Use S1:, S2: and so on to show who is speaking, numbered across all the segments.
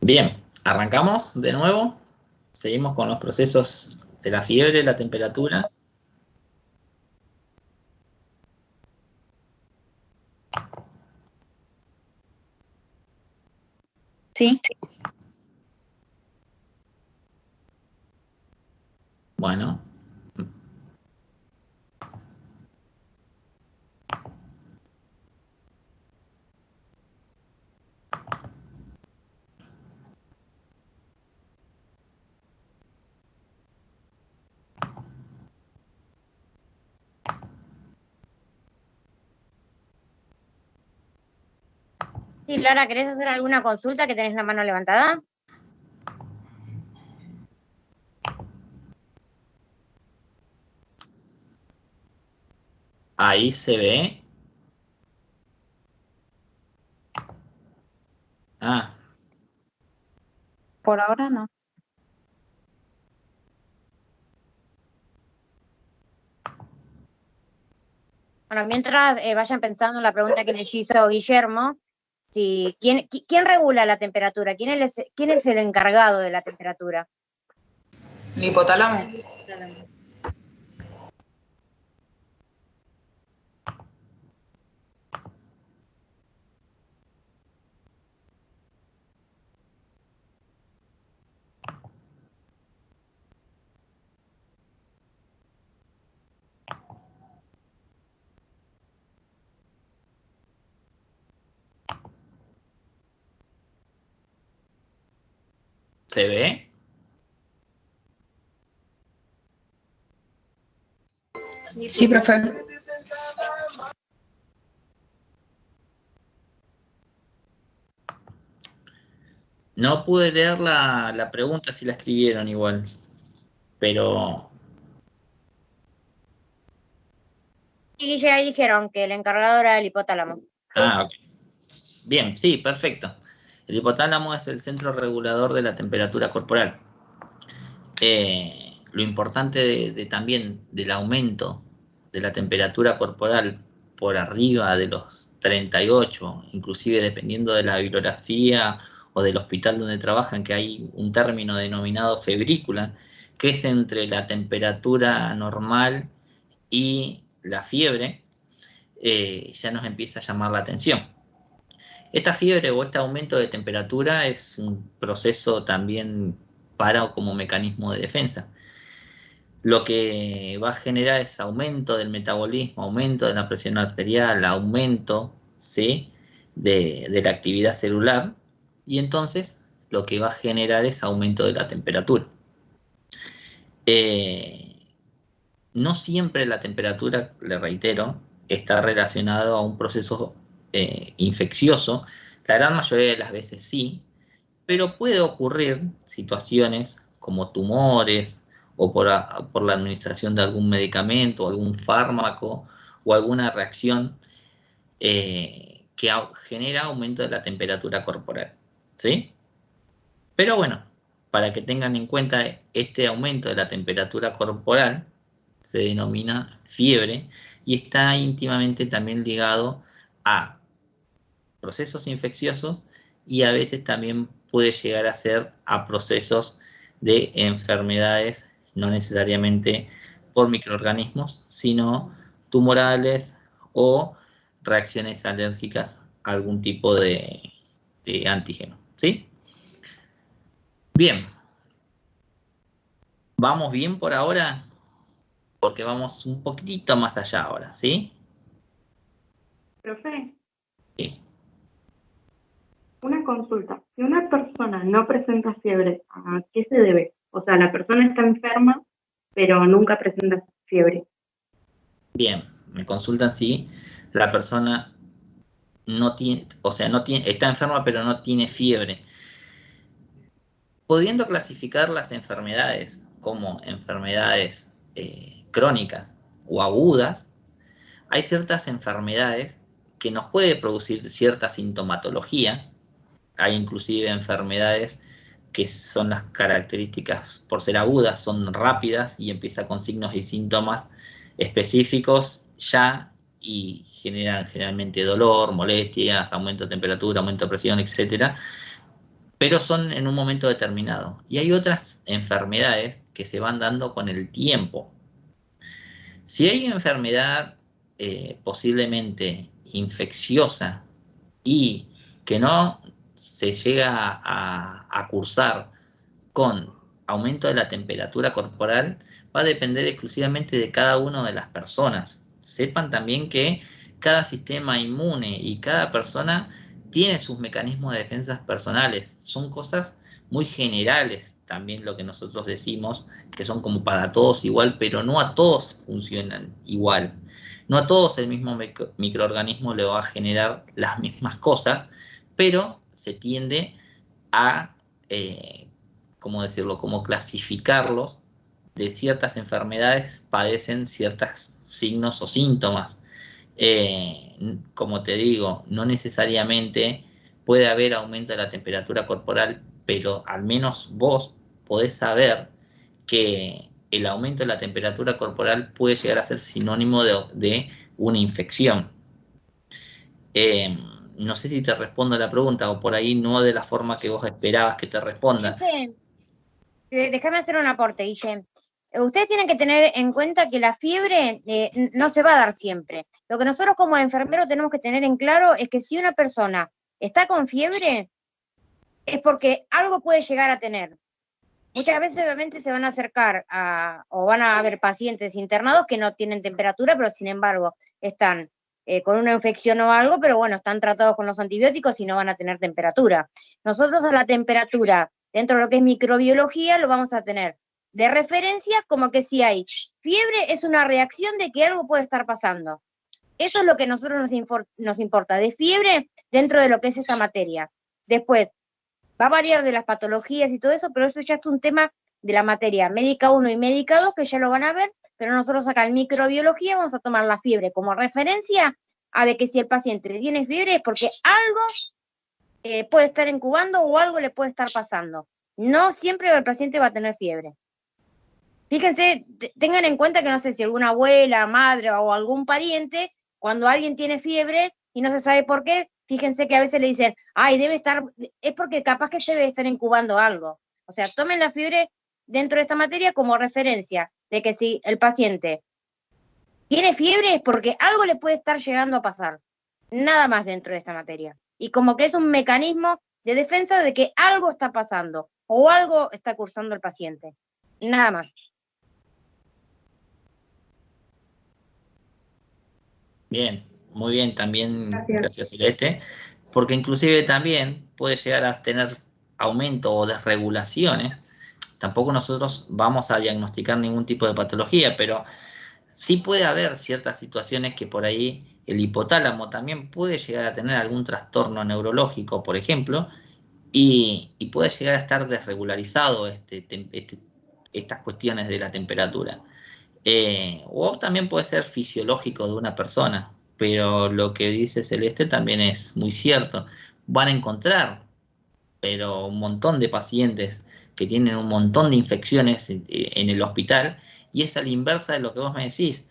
S1: Bien, arrancamos de nuevo. Seguimos con los procesos de la fiebre, la temperatura.
S2: Sí.
S1: Bueno.
S2: Sí, Lara, ¿querés hacer alguna consulta que tenés la mano levantada?
S1: Ahí se ve. Ah,
S2: Por ahora no. Bueno, mientras vayan pensando en la pregunta que les hizo Guillermo, ¿quién regula la temperatura? ¿Quién es el encargado de la temperatura?
S3: El hipotálamo.
S1: ¿se ve?
S3: Sí, profe.
S1: No pude leer la pregunta si la escribieron igual. Pero,
S2: Y Guille, ahí dijeron que el encargado era el hipotálamo.
S1: ok. Bien, sí, perfecto. El hipotálamo es el centro regulador de la temperatura corporal. Lo importante también del aumento de la temperatura corporal por arriba de los 38, inclusive dependiendo de la bibliografía o del hospital donde trabajan, que hay un término denominado febrícula, que es entre la temperatura normal y la fiebre, ya nos empieza a llamar la atención. Esta fiebre o este aumento de temperatura es un proceso también para o como mecanismo de defensa. Lo que va a generar es aumento del metabolismo, aumento de la presión arterial, aumento, ¿sí?, de la actividad celular, y entonces lo que va a generar es aumento de la temperatura. No siempre la temperatura, le reitero, está relacionado a un proceso infeccioso. La gran mayoría de las veces sí, pero puede ocurrir situaciones como tumores o por la administración de algún medicamento, algún fármaco o alguna reacción que genera aumento de la temperatura corporal, ¿sí? Pero bueno, para que tengan en cuenta, este aumento de la temperatura corporal se denomina fiebre y está íntimamente también ligado a procesos infecciosos y a veces también puede llegar a ser a procesos de enfermedades, no necesariamente por microorganismos, sino tumorales o reacciones alérgicas a algún tipo de antígeno, ¿sí? Bien, vamos bien por ahora porque vamos un poquitito más allá ahora, ¿sí?
S4: Profe,
S1: Sí.
S4: una consulta. Si una persona no presenta fiebre, ¿a qué se debe? O sea, la persona está enferma, pero nunca presenta fiebre.
S1: Bien, me consultan si la persona no tiene, o sea, no tiene, está enferma pero no tiene fiebre. Pudiendo clasificar las enfermedades como enfermedades crónicas o agudas, hay ciertas enfermedades que nos puede producir cierta sintomatología. Hay inclusive enfermedades que son las características por ser agudas, son rápidas y empieza con signos y síntomas específicos ya y generan generalmente dolor, molestias, aumento de temperatura, aumento de presión, etc. pero son en un momento determinado. Y hay otras enfermedades que se van dando con el tiempo. Si hay una enfermedad posiblemente infecciosa y que no se llega a cursar con aumento de la temperatura corporal, va a depender exclusivamente de cada una de las personas. Sepan también que cada sistema inmune y cada persona tiene sus mecanismos de defensa personales. Son cosas muy generales también lo que nosotros decimos, que son como para todos igual, pero no a todos funcionan igual. No a todos el mismo microorganismo le va a generar las mismas cosas, pero se tiende a, ¿cómo decirlo?, como clasificarlos de ciertas enfermedades, padecen ciertos signos o síntomas. Como te digo, no necesariamente puede haber aumento de la temperatura corporal, pero al menos vos podés saber que el aumento de la temperatura corporal puede llegar a ser sinónimo de una infección. No sé si te respondo la pregunta o por ahí no de la forma que vos esperabas que te responda.
S2: Déjame hacer un aporte, Guille. Ustedes tienen que tener en cuenta que la fiebre no se va a dar siempre. Lo que nosotros como enfermeros tenemos que tener en claro es que si una persona está con fiebre, es porque algo puede llegar a tener. Muchas veces obviamente se van a acercar o van a haber pacientes internados que no tienen temperatura, pero sin embargo están con una infección o algo, pero bueno, están tratados con los antibióticos y no van a tener temperatura. Nosotros a la temperatura, dentro de lo que es microbiología, lo vamos a tener de referencia como que si hay fiebre es una reacción de que algo puede estar pasando. Eso es lo que a nosotros nos importa, de fiebre dentro de lo que es esta materia. Después, va a variar de las patologías y todo eso, pero eso ya es un tema de la materia médica 1 y médica 2, que ya lo van a ver, pero nosotros acá en microbiología vamos a tomar la fiebre como referencia a de que si el paciente tiene fiebre es porque algo puede estar incubando o algo le puede estar pasando. No siempre el paciente va a tener fiebre. Fíjense, tengan en cuenta que no sé si alguna abuela, madre o algún pariente, cuando alguien tiene fiebre y no se sabe por qué, fíjense que a veces le dicen, ay, debe estar, es porque capaz que debe estar incubando algo. O sea, tomen la fiebre dentro de esta materia como referencia de que si el paciente tiene fiebre es porque algo le puede estar llegando a pasar. Nada más dentro de esta materia. Y como que es un mecanismo de defensa de que algo está pasando o algo está cursando el paciente. Nada más.
S1: Bien, muy bien, también gracias Celeste, porque inclusive también puede llegar a tener aumento o desregulaciones. Tampoco nosotros vamos a diagnosticar ningún tipo de patología, pero sí puede haber ciertas situaciones que por ahí el hipotálamo también puede llegar a tener algún trastorno neurológico, por ejemplo, y puede llegar a estar desregularizado estas cuestiones de la temperatura. O también puede ser fisiológico de una persona, pero lo que dice Celeste también es muy cierto. Van a encontrar, pero un montón de pacientes que tienen un montón de infecciones en el hospital, y es a la inversa de lo que vos me decís,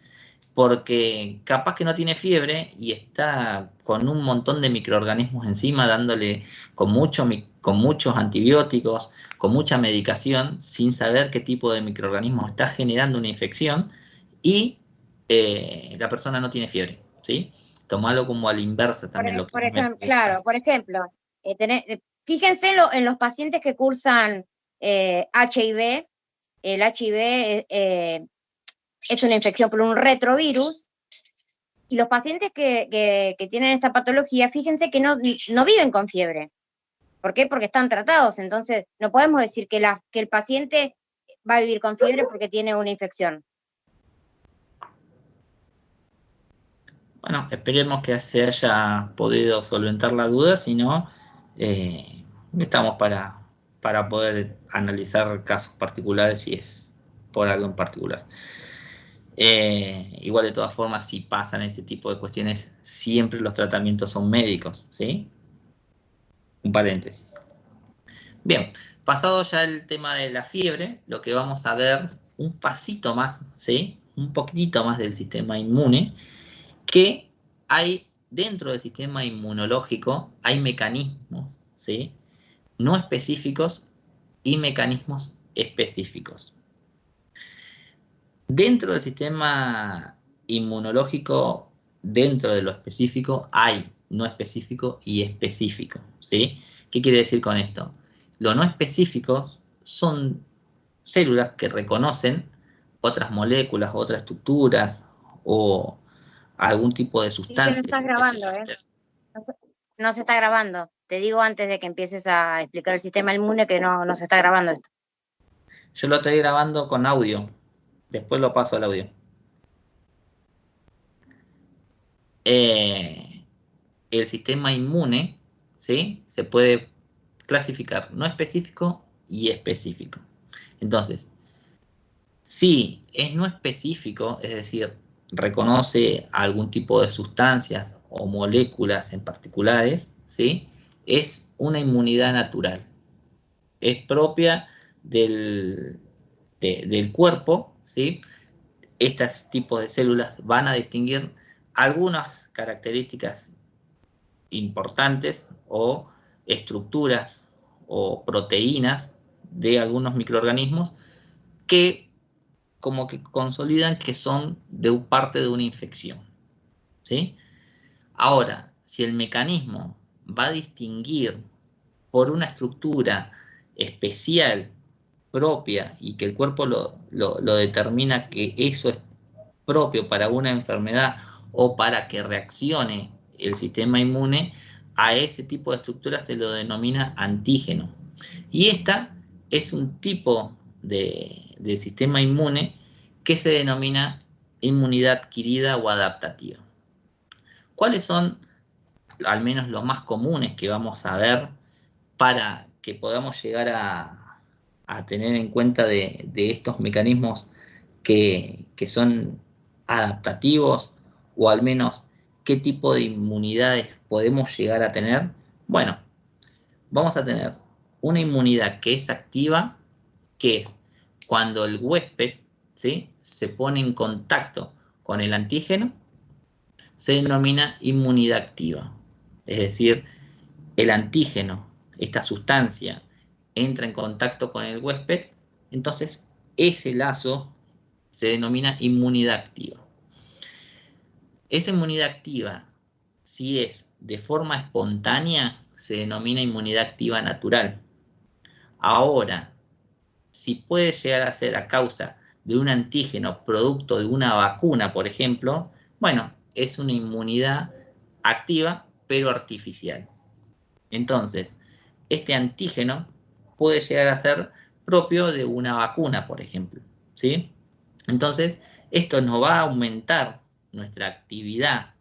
S1: porque capaz que no tiene fiebre y está con un montón de microorganismos encima dándole con muchos antibióticos, con mucha medicación, sin saber qué tipo de microorganismo está generando una infección, y la persona no tiene fiebre, ¿sí? Tomalo como a la inversa también.
S2: Claro, por ejemplo, fíjense en los pacientes que cursan HIV. El HIV es una infección por un retrovirus, y los pacientes que tienen esta patología, fíjense que no viven con fiebre. ¿Por qué? Porque están tratados. Entonces, no podemos decir que el paciente va a vivir con fiebre porque tiene una infección.
S1: Bueno, esperemos que se haya podido solventar la duda, si no, estamos para poder analizar casos particulares si es por algo en particular. Igual de todas formas, si pasan este tipo de cuestiones, siempre los tratamientos son médicos, ¿sí? Un paréntesis. Bien, pasado ya el tema de la fiebre, lo que vamos a ver un pasito más, ¿sí? Un poquitito más del sistema inmune, que hay dentro del sistema inmunológico, hay mecanismos, ¿sí? no específicos y mecanismos específicos. Dentro del sistema inmunológico, dentro de lo específico, hay no específico y específico, ¿sí? ¿Qué quiere decir con esto? Lo no específico son células que reconocen otras moléculas, otras estructuras o algún tipo de
S2: Sí, que
S1: sustancia.
S2: no estás grabando, ¿eh? No se está grabando. Te digo antes de que empieces a explicar el sistema inmune que no se está grabando esto.
S1: Yo lo estoy grabando con audio. Después lo paso al audio. El sistema inmune, ¿sí? Se puede clasificar no específico y específico. Entonces, si es no específico, es decir, reconoce algún tipo de sustancias o moléculas en particulares, ¿sí? Es una inmunidad natural. Es propia del cuerpo, ¿sí? Estos tipos de células van a distinguir algunas características importantes o estructuras o proteínas de algunos microorganismos que como que consolidan que son de parte de una infección, ¿sí? Ahora, si el mecanismo va a distinguir por una estructura especial, propia, y que el cuerpo lo determina que eso es propio para una enfermedad o para que reaccione el sistema inmune, a ese tipo de estructura se lo denomina antígeno. Y esta es un tipo de sistema inmune que se denomina inmunidad adquirida o adaptativa. ¿Cuáles son, al menos los más comunes que vamos a ver para que podamos llegar a tener en cuenta de estos mecanismos que son adaptativos, o al menos qué tipo de inmunidades podemos llegar a tener? Bueno, vamos a tener una inmunidad que es activa, que es cuando el huésped, ¿sí?, se pone en contacto con el antígeno, se denomina inmunidad activa. Es decir, el antígeno, esta sustancia, entra en contacto con el huésped, entonces ese lazo se denomina inmunidad activa. Esa inmunidad activa, si es de forma espontánea, se denomina inmunidad activa natural. Ahora, si puede llegar a ser a causa de un antígeno producto de una vacuna, por ejemplo, bueno, es una inmunidad activa pero artificial. Entonces, este antígeno puede llegar a ser propio de una vacuna, por ejemplo, ¿sí? Entonces, esto nos va a aumentar nuestra actividad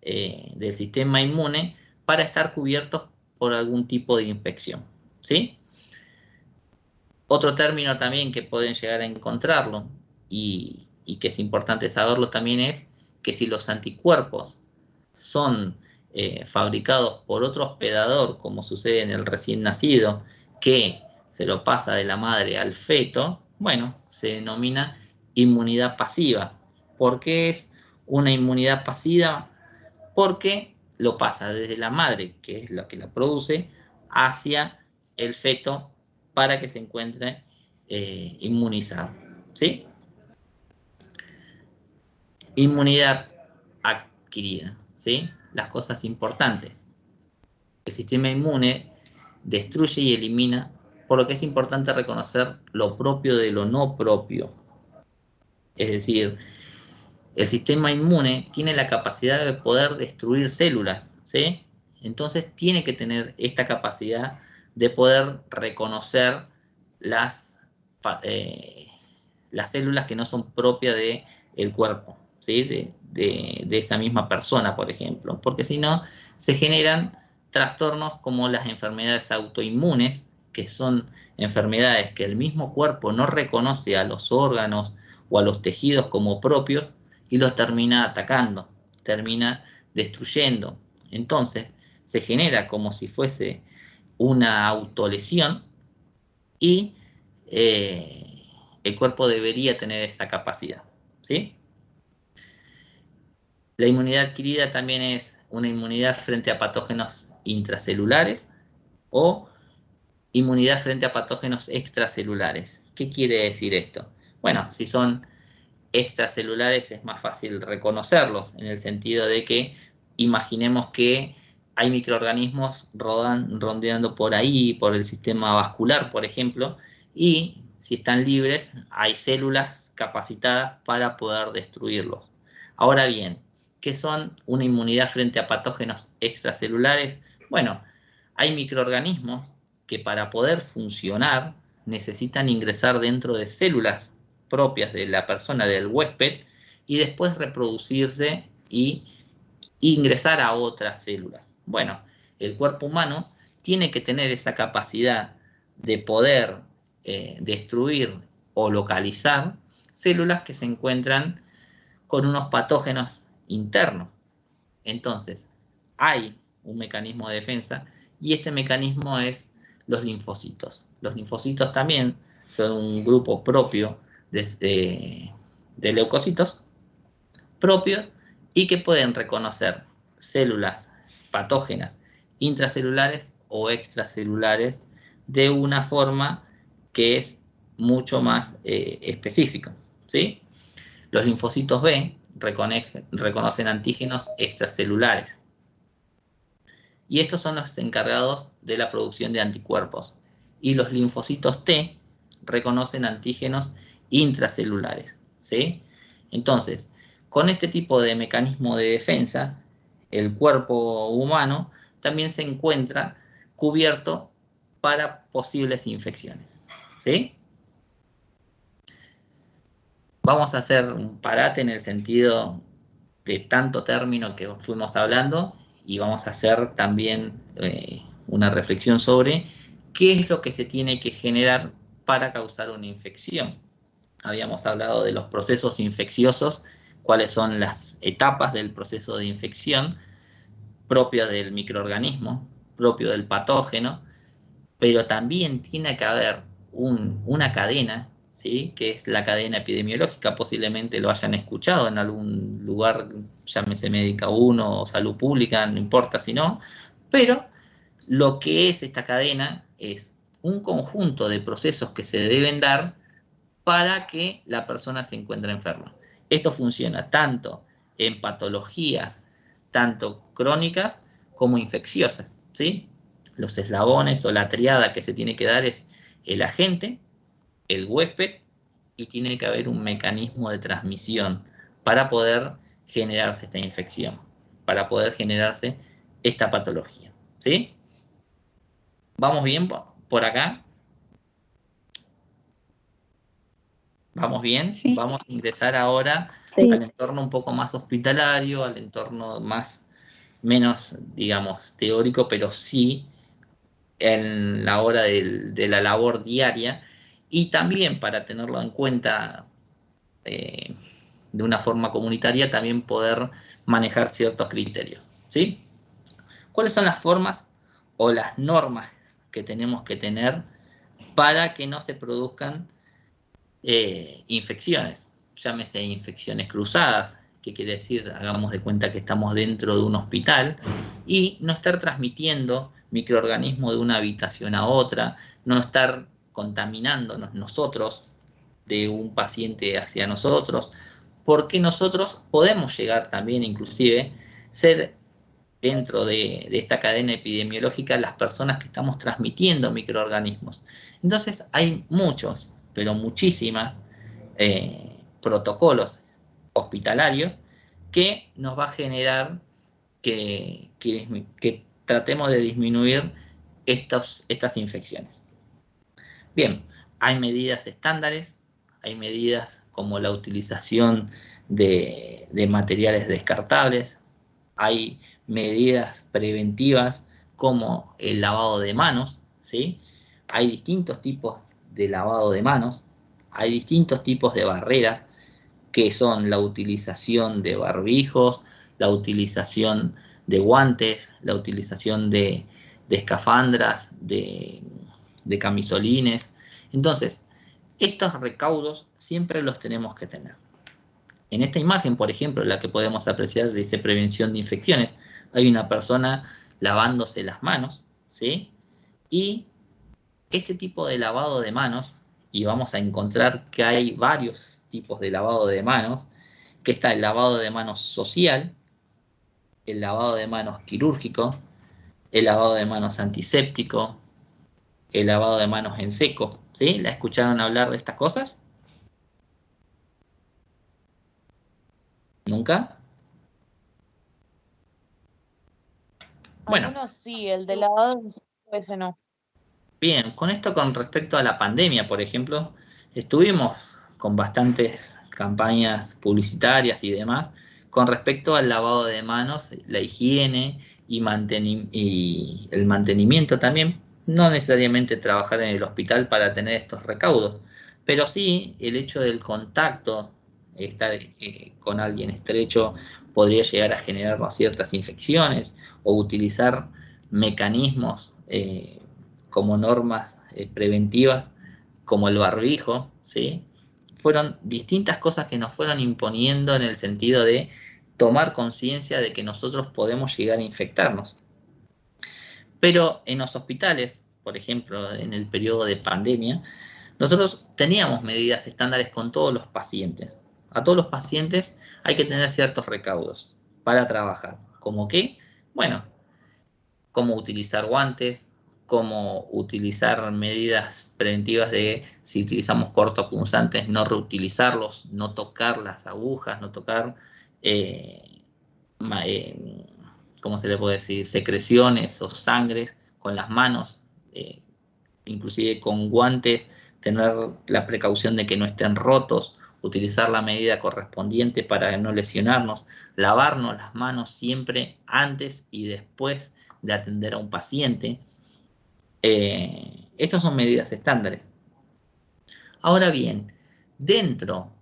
S1: del sistema inmune para estar cubiertos por algún tipo de infección, ¿sí? Otro término también que pueden llegar a encontrarlo y que es importante saberlo también es que si los anticuerpos son fabricados por otro hospedador, como sucede en el recién nacido, que se lo pasa de la madre al feto, bueno, se denomina inmunidad pasiva. ¿Por qué es una inmunidad pasiva? Porque lo pasa desde la madre, que es la que la produce, hacia el feto para que se encuentre inmunizado, ¿sí? Inmunidad adquirida, ¿sí? Las cosas importantes. El sistema inmune destruye y elimina, por lo que es importante reconocer lo propio de lo no propio. Es decir, el sistema inmune tiene la capacidad de poder destruir células, ¿sí? Entonces tiene que tener esta capacidad de poder reconocer las células que no son propias del cuerpo, ¿sí? de esa misma persona, por ejemplo, porque si no, se generan trastornos como las enfermedades autoinmunes, que son enfermedades que el mismo cuerpo no reconoce a los órganos o a los tejidos como propios y los termina atacando, termina destruyendo. Entonces, se genera como si fuese una autolesión y el cuerpo debería tener esa capacidad, ¿sí? La inmunidad adquirida también es una inmunidad frente a patógenos intracelulares o inmunidad frente a patógenos extracelulares. ¿Qué quiere decir esto? Bueno, si son extracelulares es más fácil reconocerlos, en el sentido de que imaginemos que hay microorganismos rondeando por ahí, por el sistema vascular, por ejemplo, y si están libres, hay células capacitadas para poder destruirlos. Ahora bien, ¿qué son una inmunidad frente a patógenos extracelulares? Bueno, hay microorganismos que para poder funcionar necesitan ingresar dentro de células propias de la persona, del huésped, y después reproducirse y ingresar a otras células. Bueno, el cuerpo humano tiene que tener esa capacidad de poder destruir o localizar células que se encuentran con unos patógenos internos. Entonces, hay un mecanismo de defensa y este mecanismo es los linfocitos. Los linfocitos también son un grupo propio de leucocitos propios y que pueden reconocer células patógenas intracelulares o extracelulares de una forma que es mucho más específica, ¿sí? Los linfocitos B reconocen antígenos extracelulares y estos son los encargados de la producción de anticuerpos, y los linfocitos T reconocen antígenos intracelulares, ¿sí? Entonces, con este tipo de mecanismo de defensa, el cuerpo humano también se encuentra cubierto para posibles infecciones, ¿sí? Vamos a hacer un parate en el sentido de tanto término que fuimos hablando y vamos a hacer también una reflexión sobre qué es lo que se tiene que generar para causar una infección. Habíamos hablado de los procesos infecciosos, cuáles son las etapas del proceso de infección propio del microorganismo, propio del patógeno, pero también tiene que haber una cadena, ¿sí? Que es la cadena epidemiológica. Posiblemente lo hayan escuchado en algún lugar, llámese Médica 1 o Salud Pública, no importa si no, pero lo que es esta cadena es un conjunto de procesos que se deben dar para que la persona se encuentre enferma. Esto funciona tanto en patologías, tanto crónicas como infecciosas, ¿sí? Los eslabones o la triada que se tiene que dar es el agente, el huésped, y tiene que haber un mecanismo de transmisión para poder generarse esta infección, para poder generarse esta patología, ¿sí? ¿Vamos bien por acá? ¿Vamos bien?
S3: Sí.
S1: Vamos a ingresar ahora
S3: Sí.
S1: al entorno un poco más hospitalario, al entorno menos, digamos, teórico, pero sí en la hora de la labor diaria, y también para tenerlo en cuenta de una forma comunitaria, también poder manejar ciertos criterios, ¿sí? ¿Cuáles son las formas o las normas que tenemos que tener para que no se produzcan infecciones? Llámese infecciones cruzadas, que quiere decir, hagamos de cuenta que estamos dentro de un hospital y no estar transmitiendo microorganismos de una habitación a otra, no estar contaminándonos nosotros de un paciente hacia nosotros, porque nosotros podemos llegar también, inclusive, ser dentro de esta cadena epidemiológica las personas que estamos transmitiendo microorganismos. Entonces hay muchos, pero muchísimas protocolos hospitalarios que nos va a generar que tratemos de disminuir estas infecciones. Bien, hay medidas estándares, hay medidas como la utilización de materiales descartables, hay medidas preventivas como el lavado de manos, ¿sí? Hay distintos tipos de lavado de manos, hay distintos tipos de barreras, que son la utilización de barbijos, la utilización de guantes, la utilización de escafandras, de camisolines. Entonces, estos recaudos siempre los tenemos que tener. En esta imagen, por ejemplo, la que podemos apreciar dice prevención de infecciones, hay una persona lavándose las manos, ¿sí? Y Este tipo de lavado de manos, y vamos a encontrar que hay varios tipos de lavado de manos, que está el lavado de manos social, el lavado de manos quirúrgico, el lavado de manos antiséptico, el lavado de manos en seco. ¿Sí? ¿La escucharon hablar de estas cosas? ¿Nunca? Bueno,
S5: Algunos sí, el de lavado ese no.
S1: bien, con esto con respecto a la pandemia, por ejemplo, estuvimos con bastantes campañas publicitarias y demás con respecto al lavado de manos, la higiene y el mantenimiento también. No necesariamente trabajar en el hospital para tener estos recaudos, pero sí el hecho del contacto, estar con alguien estrecho, podría llegar a generar ciertas infecciones o utilizar mecanismos como normas preventivas, como el barbijo, ¿sí? Fueron distintas cosas que nos fueron imponiendo en el sentido de tomar conciencia de que nosotros podemos llegar a infectarnos. Pero en los hospitales, por ejemplo, en el periodo de pandemia, nosotros teníamos medidas estándares con todos los pacientes. A todos los pacientes hay que tener ciertos recaudos para trabajar. ¿Cómo qué? Bueno, cómo utilizar guantes, cómo utilizar medidas preventivas de si utilizamos cortopunzantes, no reutilizarlos, no tocar las agujas, no tocar, ¿cómo se le puede decir? Secreciones o sangres con las manos, inclusive con guantes, tener la precaución de que no estén rotos, utilizar la medida correspondiente para no lesionarnos, lavarnos las manos siempre antes y después de atender a un paciente. Esas son medidas estándares. Ahora bien, dentro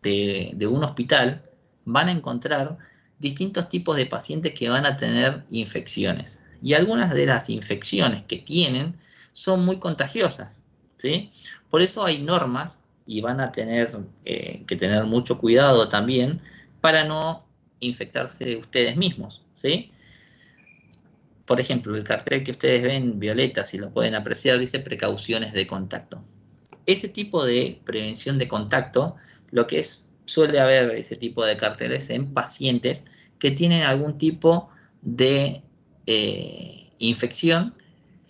S1: de un hospital van a encontrar distintos tipos de pacientes que van a tener infecciones. Y algunas de las infecciones que tienen son muy contagiosas, ¿sí? Por eso hay normas y van a tener que tener mucho cuidado también para no infectarse ustedes mismos, ¿sí? Por ejemplo, el cartel que ustedes ven, violeta, si lo pueden apreciar, dice precauciones de contacto. Este tipo de prevención de contacto, lo que es, suele haber ese tipo de carteles en pacientes que tienen algún tipo de infección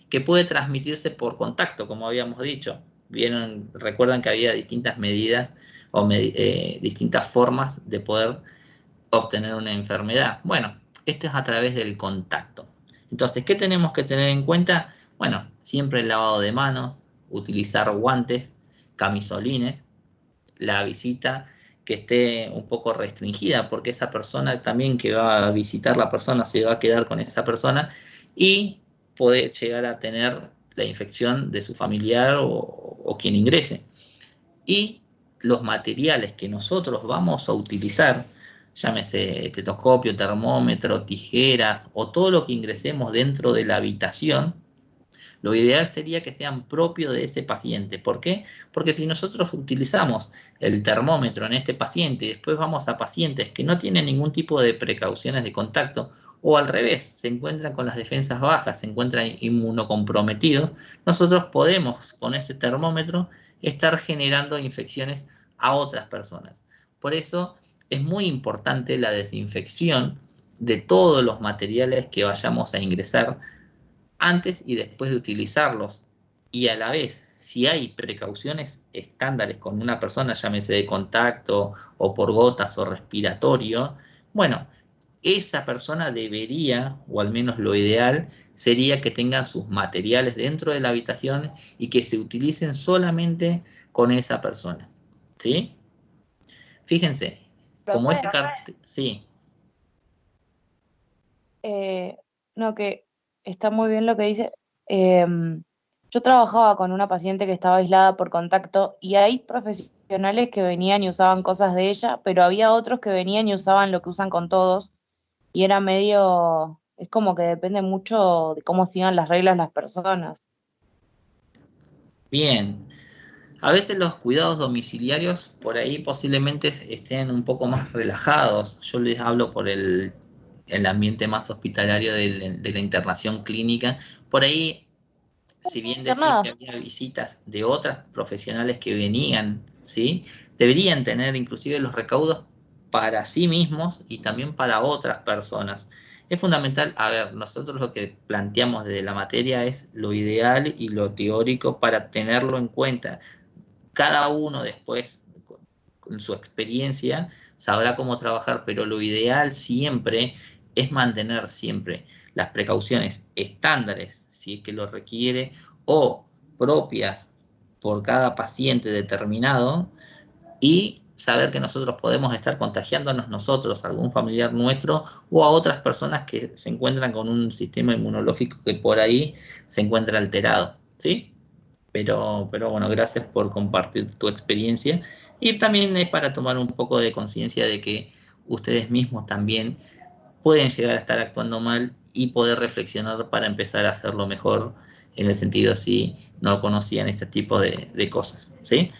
S1: que puede transmitirse por contacto, como habíamos dicho. Vieron, recuerdan que había distintas medidas o distintas formas de poder obtener una enfermedad. Bueno, este es a través del contacto. Entonces, ¿qué tenemos que tener en cuenta? Bueno, siempre el lavado de manos, utilizar guantes, camisolines, la visita que esté un poco restringida, porque esa persona también que va a visitar la persona se va a quedar con esa persona y puede llegar a tener la infección de su familiar o quien ingrese. Y los materiales que nosotros vamos a utilizar, llámese estetoscopio, termómetro, tijeras o todo lo que ingresemos dentro de la habitación, lo ideal sería que sean propios de ese paciente. ¿Por qué? Porque si nosotros utilizamos el termómetro en este paciente y después vamos a pacientes que no tienen ningún tipo de precauciones de contacto, o al revés, se encuentran con las defensas bajas, se encuentran inmunocomprometidos, nosotros podemos con ese termómetro estar generando infecciones a otras personas. Por eso es muy importante la desinfección de todos los materiales que vayamos a ingresar antes y después de utilizarlos. Y a la vez, si hay precauciones estándares con una persona, llámese de contacto o por gotas o respiratorio, bueno, esa persona debería, o al menos lo ideal, sería que tengan sus materiales dentro de la habitación y que se utilicen solamente con esa persona. ¿Sí? Fíjense, como ese cartel... Sí.
S5: No, que está muy bien lo que dice. Yo trabajaba con una paciente que estaba aislada por contacto y hay profesionales que venían y usaban cosas de ella, pero había otros que venían y usaban lo que usan con todos y era medio, es como que depende mucho de cómo sigan las reglas las personas.
S1: Bien. A veces los cuidados domiciliarios por ahí posiblemente estén un poco más relajados. Yo les hablo por el ambiente más hospitalario de la internación clínica. Por ahí si bien
S5: hacer
S1: decís
S5: nada.
S1: que había visitas de otras profesionales que venían, ¿sí? Deberían tener inclusive los recaudos para sí mismos y también para otras personas. Es fundamental, a ver, nosotros lo que planteamos desde la materia es lo ideal y lo teórico para tenerlo en cuenta. Cada uno después, con su experiencia, sabrá cómo trabajar, pero lo ideal siempre es mantener siempre las precauciones estándares, si es que lo requiere, o propias por cada paciente determinado, y saber que nosotros podemos estar contagiándonos nosotros, a algún familiar nuestro o a otras personas que se encuentran con un sistema inmunológico que por ahí se encuentra alterado, ¿sí? Pero bueno, gracias por compartir tu experiencia, y también es para tomar un poco de conciencia de que ustedes mismos también pueden llegar a estar actuando mal y poder reflexionar para empezar a hacerlo mejor, en el sentido si no conocían este tipo de cosas, ¿sí?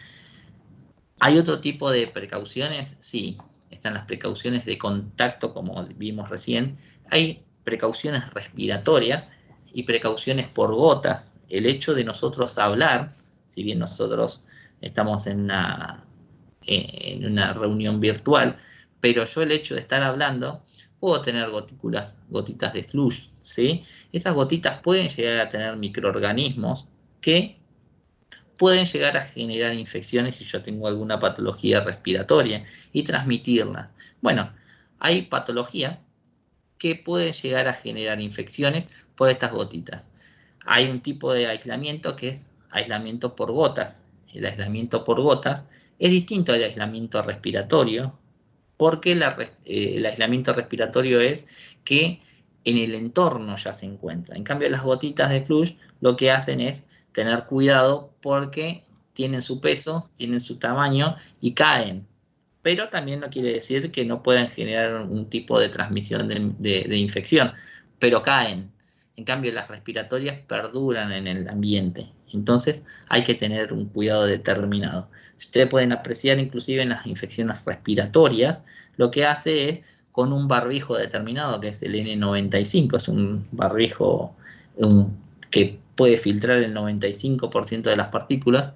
S1: ¿Hay otro tipo de precauciones? Sí, están las precauciones de contacto, como vimos recién. Hay precauciones respiratorias y precauciones por gotas. El hecho de nosotros hablar, si bien nosotros estamos en una reunión virtual, pero yo el hecho de estar hablando, puedo tener gotitas de flujo, ¿sí? Esas gotitas pueden llegar a tener microorganismos que pueden llegar a generar infecciones si yo tengo alguna patología respiratoria y transmitirlas. Bueno, hay patologías que pueden llegar a generar infecciones por estas gotitas. Hay un tipo de aislamiento que es aislamiento por gotas. El aislamiento por gotas es distinto al aislamiento respiratorio, porque el aislamiento respiratorio es que en el entorno ya se encuentra. En cambio, las gotitas de flush lo que hacen es tener cuidado porque tienen su peso, tienen su tamaño y caen. Pero también no quiere decir que no puedan generar un tipo de transmisión de infección, pero caen. En cambio, las respiratorias perduran en el ambiente. Entonces hay que tener un cuidado determinado. Si ustedes pueden apreciar, inclusive en las infecciones respiratorias, lo que hace es con un barbijo determinado, que es el N95, es un barbijo que puede filtrar el 95% de las partículas,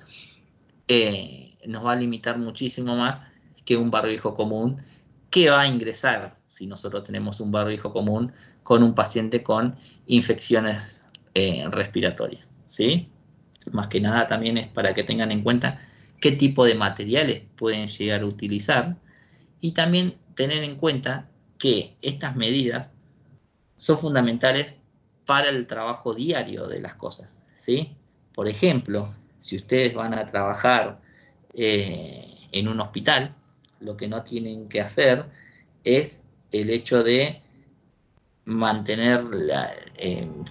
S1: nos va a limitar muchísimo más que un barbijo común, que va a ingresar, si nosotros tenemos un barbijo común, con un paciente con infecciones respiratorias, ¿sí? Más que nada también es para que tengan en cuenta qué tipo de materiales pueden llegar a utilizar, y también tener en cuenta que estas medidas son fundamentales para el trabajo diario de las cosas, ¿sí? Por ejemplo, si ustedes van a trabajar en un hospital, lo que no tienen que hacer es el hecho de mantener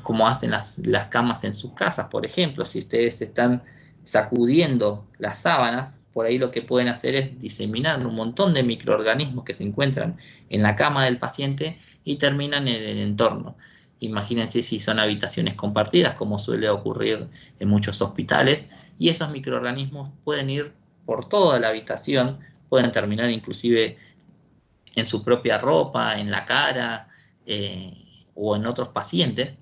S1: como hacen las camas en sus casas. Por ejemplo, si ustedes están sacudiendo las sábanas, por ahí lo que pueden hacer es diseminar un montón de microorganismos que se encuentran en la cama del paciente y terminan en el entorno. Imagínense si son habitaciones compartidas, como suele ocurrir en muchos hospitales, y esos microorganismos pueden ir por toda la habitación, pueden terminar inclusive en su propia ropa, en la cara, o en otros pacientes,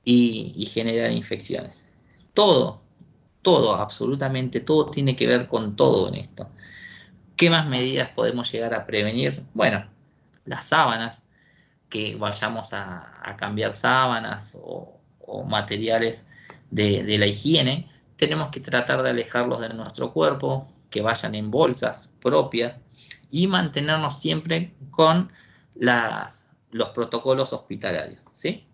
S1: y generar infecciones. Todo, absolutamente todo tiene que ver con todo en esto. ¿Qué más medidas podemos llegar a prevenir? Bueno, las sábanas, que vayamos a cambiar sábanas o materiales de la higiene, tenemos que tratar de alejarlos de nuestro cuerpo, que vayan en bolsas propias, y mantenernos siempre con los protocolos hospitalarios, ¿sí?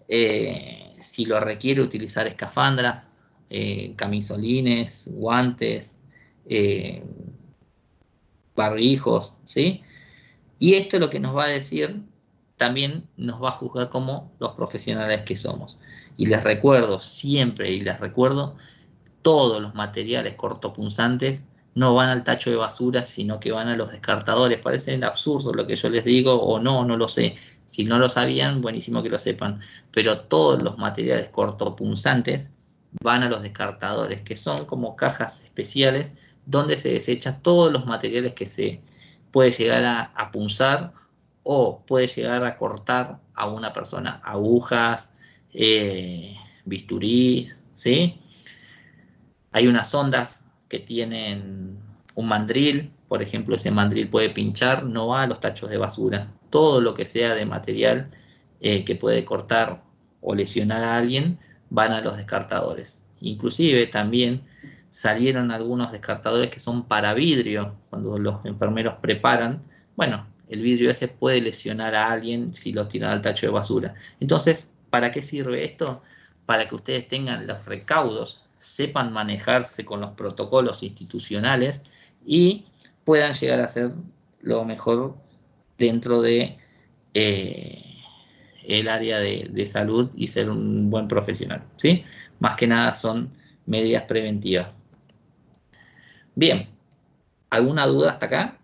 S1: Si lo requiere, utilizar escafandras, camisolines, guantes, barbijos, ¿sí? Y esto lo que nos va a decir, también nos va a juzgar como los profesionales que somos. Y les recuerdo siempre, todos los materiales cortopunzantes no van al tacho de basura, sino que van a los descartadores. Parece absurdo lo que yo les digo, o no lo sé. Si no lo sabían, buenísimo que lo sepan. Pero todos los materiales cortopunzantes van a los descartadores, que son como cajas especiales donde se desechan todos los materiales que se puede llegar a punzar o puede llegar a cortar a una persona. Agujas, bisturís, ¿sí? Hay unas sondas que tienen un mandril, por ejemplo, ese mandril puede pinchar, no va a los tachos de basura. Todo lo que sea de material que puede cortar o lesionar a alguien, van a los descartadores. Inclusive también salieron algunos descartadores que son para vidrio, cuando los enfermeros preparan, bueno, el vidrio ese puede lesionar a alguien si los tiran al tacho de basura. Entonces, ¿para qué sirve esto? Para que ustedes tengan los recaudos, sepan manejarse con los protocolos institucionales y puedan llegar a hacer lo mejor dentro de el área de salud y ser un buen profesional, ¿sí? Más que nada son medidas preventivas. Bien, ¿alguna duda hasta acá?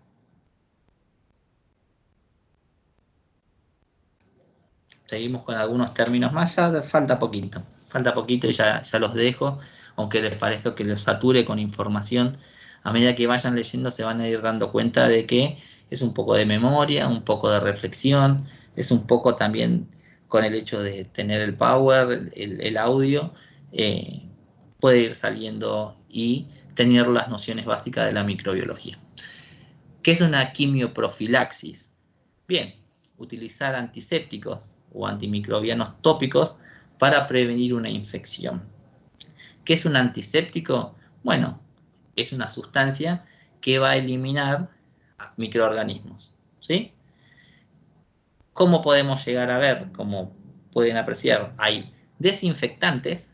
S1: Seguimos con algunos términos más, ya falta poquito y ya los dejo, aunque les parezca que les sature con información. A medida que vayan leyendo se van a ir dando cuenta de que es un poco de memoria, un poco de reflexión, es un poco también con el hecho de tener el power, el audio, puede ir saliendo y tener las nociones básicas de la microbiología. ¿Qué es una quimioprofilaxis? Bien, utilizar antisépticos o antimicrobianos tópicos para prevenir una infección. ¿Qué es un antiséptico? Bueno, es una sustancia que va a eliminar microorganismos, ¿sí? ¿Cómo podemos llegar a ver? Como pueden apreciar, hay desinfectantes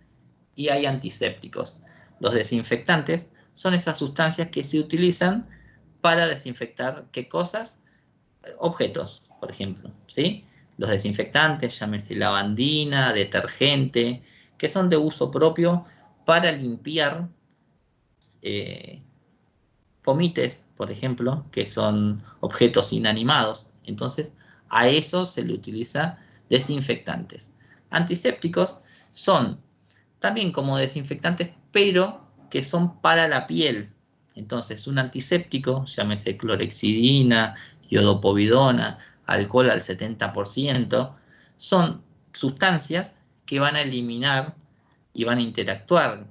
S1: y hay antisépticos. Los desinfectantes son esas sustancias que se utilizan para desinfectar, ¿qué cosas? Objetos, por ejemplo, ¿sí? Los desinfectantes, llámese lavandina, detergente, que son de uso propio para limpiar fomites, por ejemplo, que son objetos inanimados. Entonces, a eso se le utiliza desinfectantes. Antisépticos son también como desinfectantes, pero que son para la piel. Entonces, un antiséptico, llámese clorexidina, iodopovidona, alcohol al 70%, son sustancias que van a eliminar y van a interactuar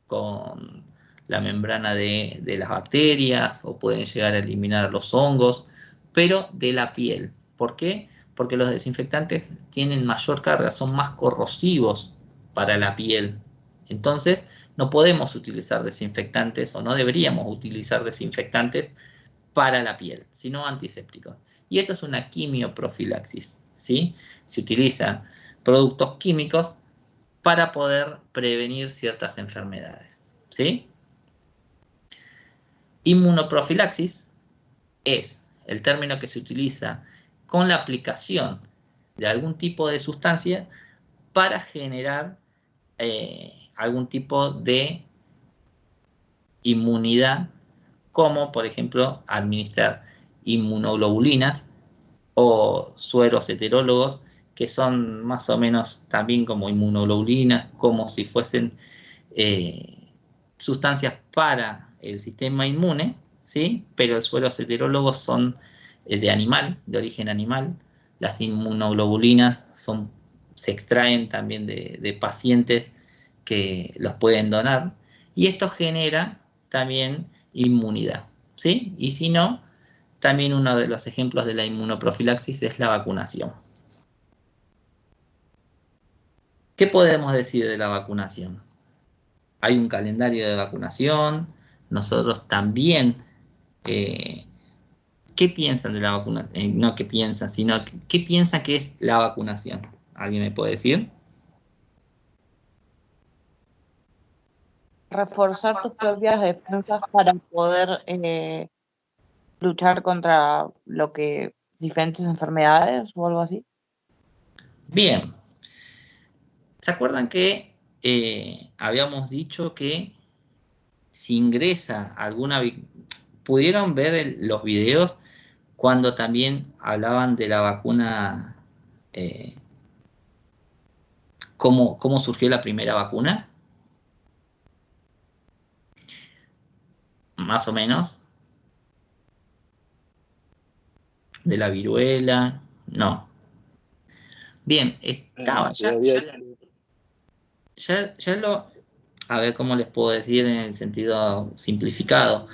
S1: con la membrana de las bacterias o pueden llegar a eliminar los hongos, pero de la piel. ¿Por qué? Porque los desinfectantes tienen mayor carga, son más corrosivos para la piel. Entonces, no podemos utilizar desinfectantes o no deberíamos utilizar desinfectantes para la piel, sino antisépticos. Y esto es una quimioprofilaxis, ¿sí? Se utilizan productos químicos para poder prevenir ciertas enfermedades, ¿sí? Inmunoprofilaxis es el término que se utiliza con la aplicación de algún tipo de sustancia para generar algún tipo de inmunidad, como por ejemplo administrar inmunoglobulinas o sueros heterólogos, que son más o menos también como inmunoglobulinas, como si fuesen sustancias para el sistema inmune, ¿sí? Pero los sueros heterólogos son de animal, de origen animal. Las inmunoglobulinas se extraen también de pacientes que los pueden donar, y esto genera también inmunidad, ¿sí? Y si no, también uno de los ejemplos de la inmunoprofilaxis es la vacunación. ¿Qué podemos decir de la vacunación? Hay un calendario de vacunación, nosotros también, ¿qué piensan de la vacunación? No qué piensan, sino ¿qué piensan que es la vacunación? ¿Alguien me puede decir?
S5: Reforzar tus propias defensas para poder luchar contra diferentes enfermedades o algo así.
S1: Bien. ¿Se acuerdan que habíamos dicho que si ingresa alguna... ¿Pudieron ver los videos cuando también hablaban de la vacuna? ¿Cómo surgió la primera vacuna? Más o menos. ¿De la viruela? No. Bien, estaba ya a ver cómo les puedo decir en el sentido simplificado.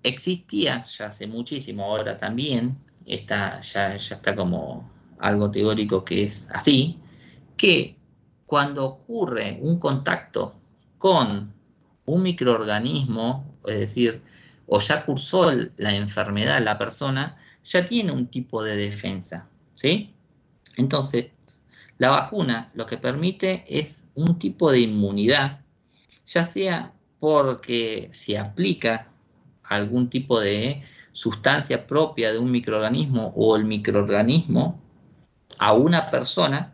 S1: Existía ya hace muchísimo, ahora también, ya está como algo teórico que es así, que cuando ocurre un contacto con un microorganismo, es decir, o ya cursó la enfermedad la persona, ya tiene un tipo de defensa, ¿sí? Entonces, la vacuna lo que permite es un tipo de inmunidad, ya sea porque se aplica algún tipo de sustancia propia de un microorganismo o el microorganismo a una persona,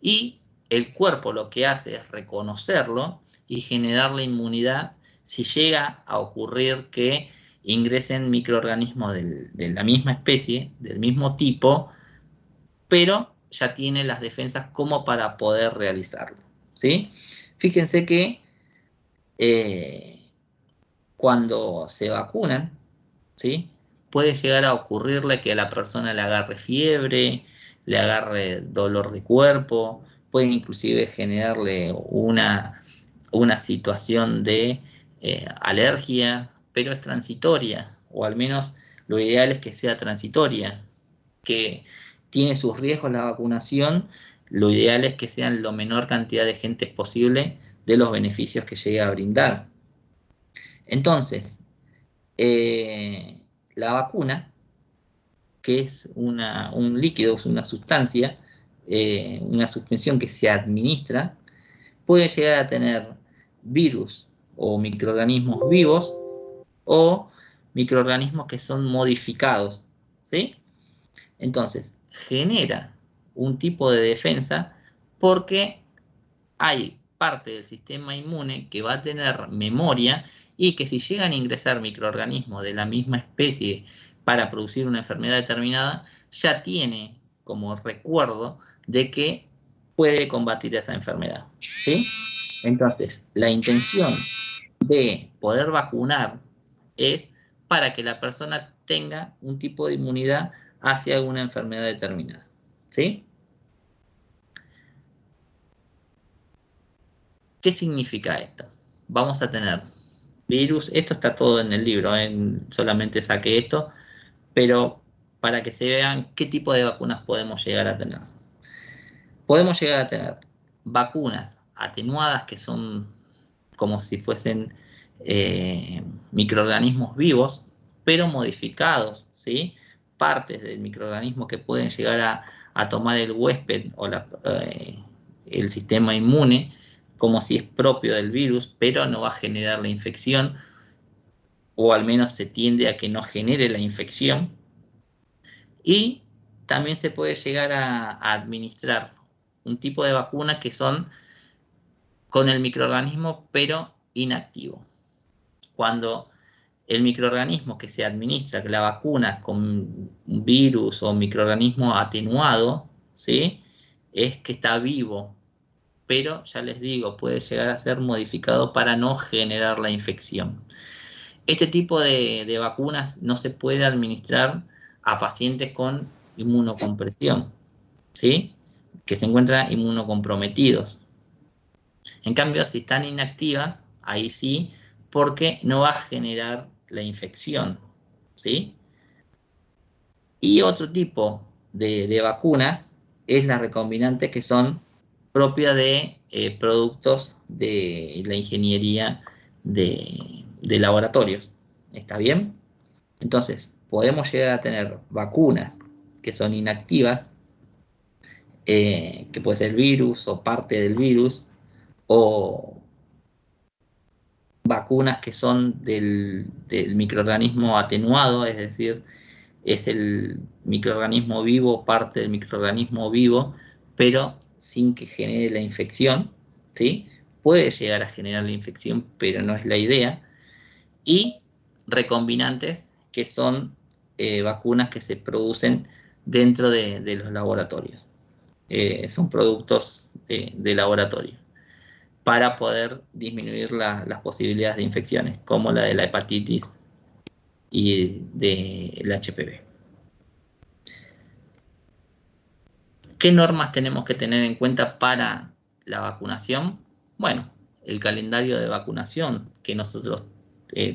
S1: y el cuerpo lo que hace es reconocerlo y generar la inmunidad si llega a ocurrir que ingresen microorganismos de la misma especie, del mismo tipo, pero ya tiene las defensas como para poder realizarlo, ¿sí? Fíjense que cuando se vacunan, ¿sí? Puede llegar a ocurrirle que a la persona le agarre fiebre, le agarre dolor de cuerpo, puede inclusive generarle una situación de alergia, pero es transitoria, o al menos lo ideal es que sea transitoria, que tiene sus riesgos la vacunación, lo ideal es que sean la menor cantidad de gente posible de los beneficios que llegue a brindar. Entonces, la vacuna, que es un líquido, es una sustancia, una suspensión que se administra, puede llegar a tener virus o microorganismos vivos o microorganismos que son modificados, ¿sí? Entonces, genera un tipo de defensa porque hay parte del sistema inmune que va a tener memoria y que si llegan a ingresar microorganismos de la misma especie para producir una enfermedad determinada, ya tiene como recuerdo de que puede combatir esa enfermedad, ¿sí? Entonces, la intención de poder vacunar es para que la persona tenga un tipo de inmunidad hacia alguna enfermedad determinada, ¿sí? ¿Qué significa esto? Vamos a tener virus, esto está todo en el libro, solamente saqué esto, pero para que se vean qué tipo de vacunas podemos llegar a tener. Podemos llegar a tener vacunas atenuadas que son como si fuesen microorganismos vivos, pero modificados, ¿sí? Partes del microorganismo que pueden llegar a tomar el huésped o el sistema inmune, como si es propio del virus, pero no va a generar la infección, o al menos se tiende a que no genere la infección. Y también se puede llegar a administrar un tipo de vacuna que son con el microorganismo, pero inactivo. Cuando el microorganismo que se administra, que la vacuna con un virus o microorganismo atenuado, ¿sí? Es que está vivo, pero ya les digo, puede llegar a ser modificado para no generar la infección. Este tipo de vacunas no se puede administrar a pacientes con inmunocompresión, ¿sí? Que se encuentran inmunocomprometidos. En cambio, si están inactivas, ahí sí, porque no va a generar la infección, ¿sí? Y otro tipo de vacunas es las recombinantes, que son propias de productos de la ingeniería de laboratorios. ¿Está bien? Entonces, podemos llegar a tener vacunas que son inactivas, que puede ser virus o parte del virus, o vacunas que son del microorganismo atenuado, es decir, es el microorganismo vivo, parte del microorganismo vivo, pero sin que genere la infección, ¿sí? Puede llegar a generar la infección, pero no es la idea. Y recombinantes, que son vacunas que se producen dentro de los laboratorios. Son productos de laboratorio para poder disminuir las posibilidades de infecciones, como la de la hepatitis y del HPV. ¿Qué normas tenemos que tener en cuenta para la vacunación, bueno, el calendario de vacunación que nosotros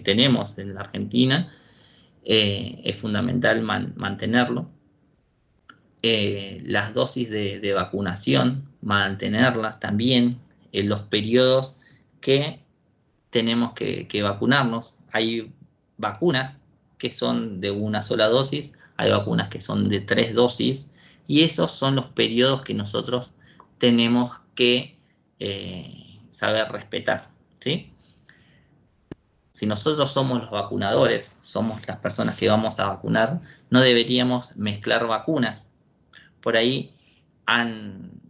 S1: tenemos en la Argentina, es fundamental mantenerlo. Las dosis de vacunación, mantenerlas también en los periodos que tenemos que vacunarnos. Hay vacunas que son de una sola dosis, hay vacunas que son de 3 dosis, y esos son los periodos que nosotros tenemos que saber respetar, ¿sí? Si nosotros somos los vacunadores, somos las personas que vamos a vacunar, no deberíamos mezclar vacunas. Por ahí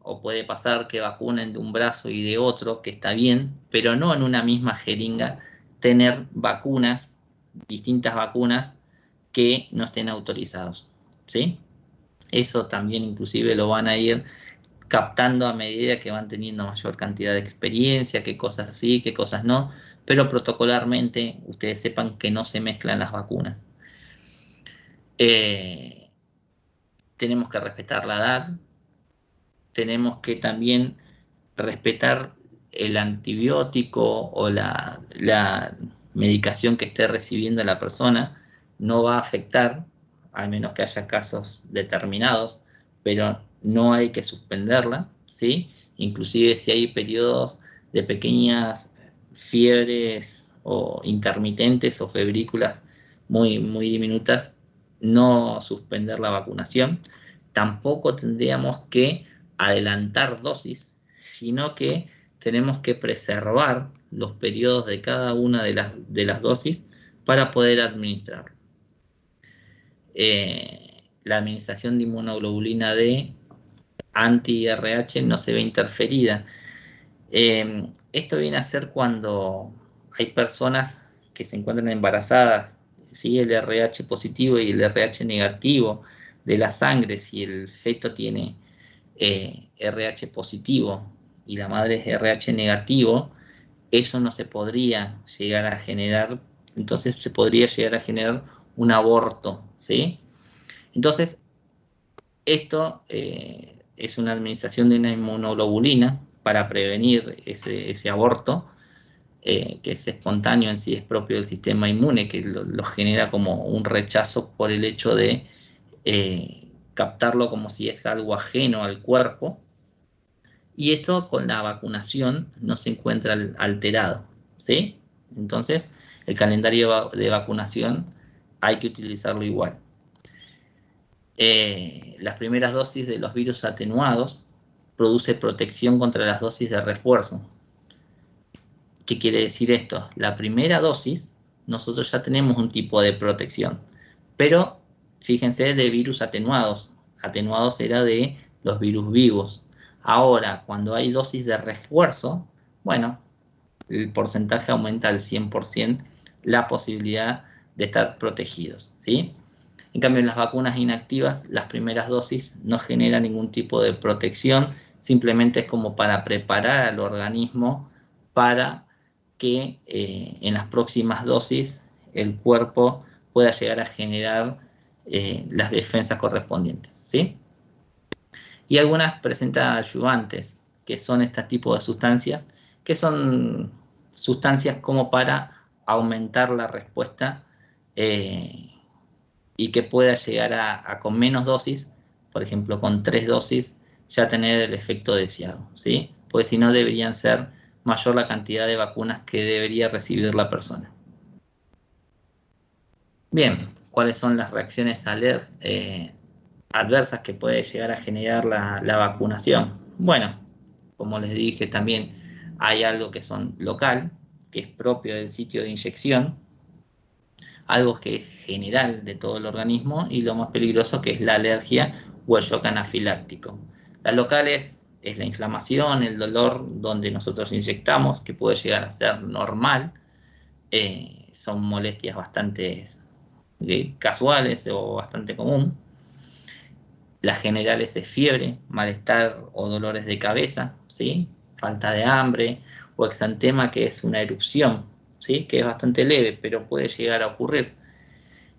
S1: o puede pasar que vacunen de un brazo y de otro, que está bien, pero no en una misma jeringa tener vacunas, distintas vacunas que no estén autorizados, ¿sí? Eso también inclusive lo van a ir captando a medida que van teniendo mayor cantidad de experiencia, qué cosas sí, qué cosas no, pero protocolarmente ustedes sepan que no se mezclan las vacunas. Tenemos que respetar la edad, tenemos que también respetar el antibiótico o la medicación que esté recibiendo la persona. No va a afectar, al menos que haya casos determinados, pero no hay que suspenderla, ¿sí? Inclusive si hay periodos de pequeñas fiebres o intermitentes o febrículas muy, muy diminutas, no suspender la vacunación. Tampoco tendríamos que adelantar dosis, sino que tenemos que preservar los periodos de cada una de las dosis para poder administrar. La administración de inmunoglobulina D anti-RH no se ve interferida. Esto viene a ser cuando hay personas que se encuentran embarazadas, ¿sí? El RH positivo y el RH negativo de la sangre. Si el feto tiene RH positivo y la madre es RH negativo, eso no se podría llegar a generar, entonces se podría llegar a generar un aborto, ¿sí? Entonces, esto es una administración de una inmunoglobulina para prevenir ese aborto, que es espontáneo en sí, es propio del sistema inmune, que lo genera como un rechazo por el hecho de captarlo como si es algo ajeno al cuerpo, y esto con la vacunación no se encuentra alterado, ¿sí? Entonces, el calendario de vacunación hay que utilizarlo igual. Las primeras dosis de los virus atenuados produce protección contra las dosis de refuerzo. ¿Qué quiere decir esto? La primera dosis, nosotros ya tenemos un tipo de protección, pero fíjense, de virus atenuados. Atenuados era de los virus vivos. Ahora, cuando hay dosis de refuerzo, bueno, el porcentaje aumenta al 100% la posibilidad de estar protegidos, ¿sí? En cambio, en las vacunas inactivas, las primeras dosis no generan ningún tipo de protección, simplemente es como para preparar al organismo para que en las próximas dosis el cuerpo pueda llegar a generar las defensas correspondientes, ¿sí? Y algunas presentan ayudantes, que son este tipo de sustancias, que son sustancias como para aumentar la respuesta y que pueda llegar a con menos dosis, por ejemplo con 3 dosis, ya tener el efecto deseado, ¿sí? Porque si no deberían ser mayor la cantidad de vacunas que debería recibir la persona. Bien, ¿cuáles son las reacciones adversas que puede llegar a generar la vacunación? Bueno, como les dije también, hay algo que son local, que es propio del sitio de inyección, algo que es general de todo el organismo, y lo más peligroso, que es la alergia o el shock anafiláctico. La local es la inflamación, el dolor donde nosotros inyectamos, que puede llegar a ser normal, son molestias bastante casuales o bastante común. Las generales es fiebre, malestar o dolores de cabeza, ¿sí? Falta de hambre o exantema, que es una erupción, ¿sí? Que es bastante leve, pero puede llegar a ocurrir.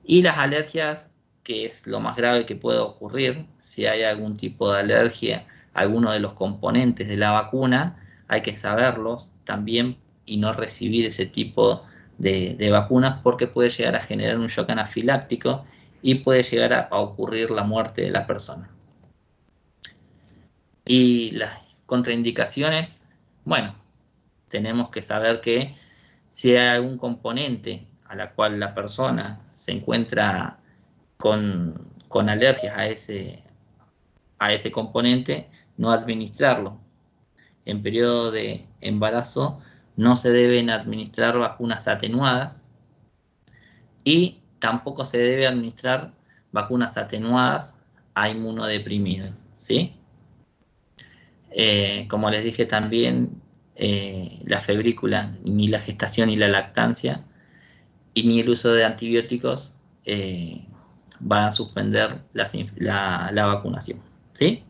S1: Y las alergias, que es lo más grave que puede ocurrir, si hay algún tipo de alergia algunos de los componentes de la vacuna, hay que saberlos también y no recibir ese tipo de vacunas porque puede llegar a generar un shock anafiláctico y puede llegar a ocurrir la muerte de la persona. Y las contraindicaciones, bueno, tenemos que saber que si hay algún componente a la cual la persona se encuentra con alergias a ese componente, no administrarlo. En periodo de embarazo no se deben administrar vacunas atenuadas y tampoco se debe administrar vacunas atenuadas a inmunodeprimidos, ¿sí? Como les dije también, la febrícula, ni la gestación ni la lactancia, y ni el uso de antibióticos van a suspender la vacunación, ¿sí?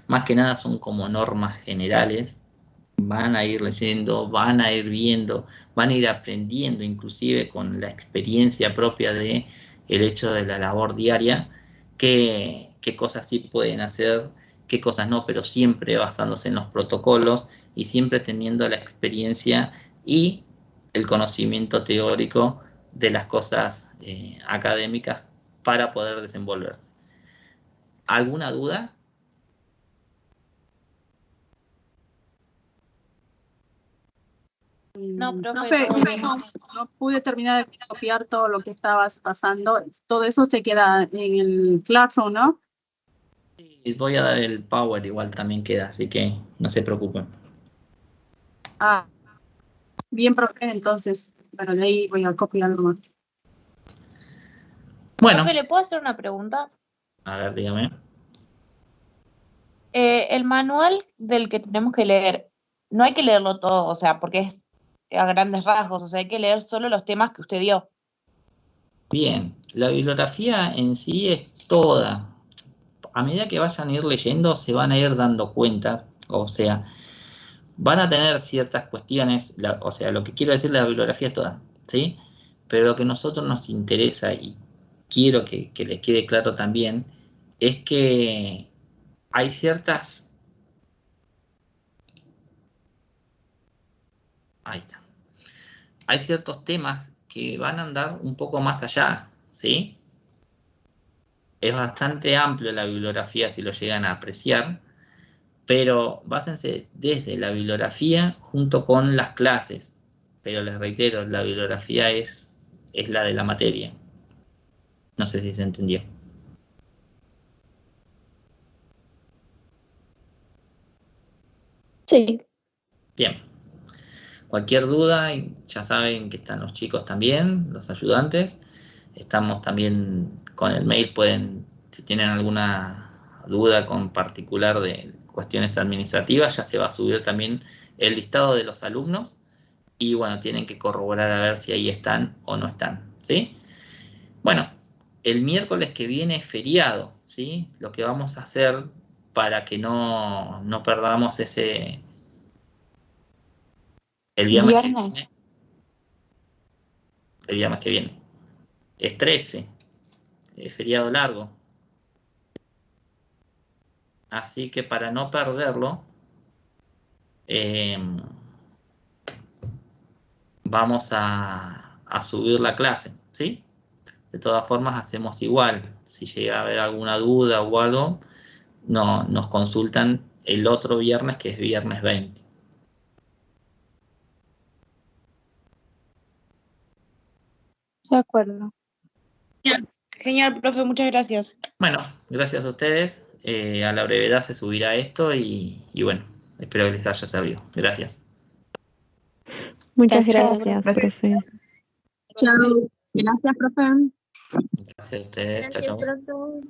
S1: Más que nada son como normas generales, van a ir leyendo, van a ir viendo, van a ir aprendiendo inclusive con la experiencia propia de el hecho de la labor diaria, qué cosas sí pueden hacer, qué cosas no, pero siempre basándose en los protocolos y siempre teniendo la experiencia y el conocimiento teórico de las cosas académicas para poder desenvolverse. ¿Alguna duda?
S5: No, profe,
S6: Profe,
S5: todo bien.
S6: no pude terminar de copiar todo lo que estabas pasando. Todo eso se queda en el Classroom, ¿no?
S1: Sí, voy a dar el Power, igual también queda, así que no se preocupen.
S6: Ah, bien, profe, entonces, bueno, de ahí voy a copiar algo más.
S1: Bueno,
S5: Profe, ¿le puedo hacer una pregunta?
S1: a ver, dígame.
S5: El manual del que tenemos que leer, no hay que leerlo todo, o sea, porque es a grandes rasgos, o sea, hay que leer solo los temas que usted dio.
S1: Bien, la bibliografía en sí es toda. A medida que vayan a ir leyendo, se van a ir dando cuenta, o sea, van a tener ciertas cuestiones, o sea, lo que quiero decir, la bibliografía es toda, ¿sí? Pero lo que a nosotros nos interesa, y quiero que les quede claro también, es que hay ciertas... Ahí está. Hay ciertos temas que van a andar un poco más allá, ¿sí? Es bastante amplio la bibliografía si lo llegan a apreciar, pero básense desde la bibliografía junto con las clases. Pero les reitero, la bibliografía es la de la materia. No sé si se entendió.
S7: Sí.
S1: Bien. Cualquier duda, ya saben que están los chicos también, los ayudantes. Estamos también con el mail, si tienen alguna duda con particular de cuestiones administrativas, ya se va a subir también el listado de los alumnos y bueno, tienen que corroborar a ver si ahí están o no están, ¿sí? Bueno, el miércoles que viene es feriado, ¿sí? Lo que vamos a hacer para que no perdamos el viernes que viene. El viernes que viene. Es 13. Es feriado largo. Así que para no perderlo, vamos a subir la clase, ¿sí? De todas formas hacemos igual. Si llega a haber alguna duda o algo, nos consultan el otro viernes, que es viernes 20.
S7: De acuerdo.
S5: Genial, profe, muchas gracias.
S1: Bueno, gracias a ustedes. A la brevedad se subirá esto y bueno, espero que les haya servido. Gracias.
S7: Muchas
S2: Gracias.
S7: gracias, profe.
S6: Chao. Gracias, profe.
S1: Gracias a ustedes. Chao, chao.
S2: Pronto.